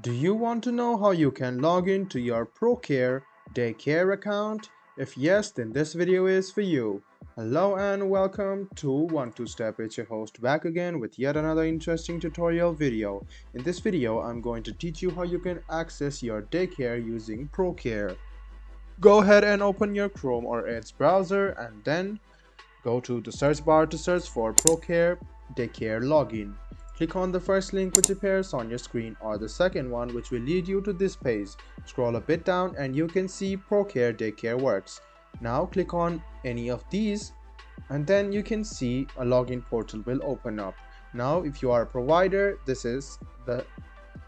Do you want to know how you can log in to your Procare Daycare account? If yes, then this video is for you. Hello and welcome to 1-2-Step. It's your host back again with yet another interesting tutorial video. In this video, I'm going to teach you how you can access your daycare using Procare. Go ahead and open your Chrome or Edge browser and then go to the search bar to search for Procare Daycare Login. Click on the first link which appears on your screen or the second one which will lead you to this page. Scroll a bit down and you can see Procare Daycare Works. Now click on any of these and then you can see a login portal will open up. Now if you are a provider, this is the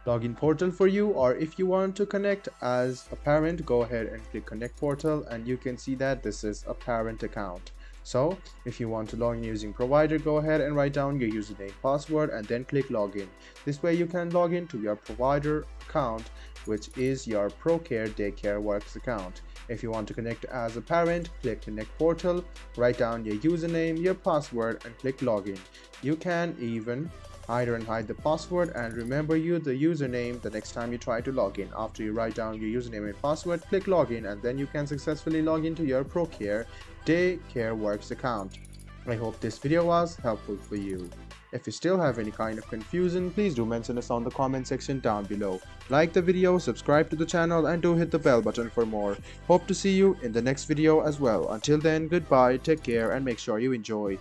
login portal for you, or if you want to connect as a parent, go ahead and click connect portal and you can see that this is a parent account. So if you want to log in using provider, go ahead and write down your username, password and then click login. This way you can log in to your provider account, which is your Procare Daycare Works account. If you want to connect as a parent, click connect portal, write down your username, your password and click login. You can even hide the password and remember the username the next time you try to log in. After you write down your username and password, click login and then you can successfully log into your Procare Daycare Works account. I hope this video was helpful for you. If you still have any kind of confusion, please do mention us on the comment section down below. Like the video, subscribe to the channel and do hit the bell button for more. Hope to see you in the next video as well. Until then, goodbye, take care and make sure you enjoy.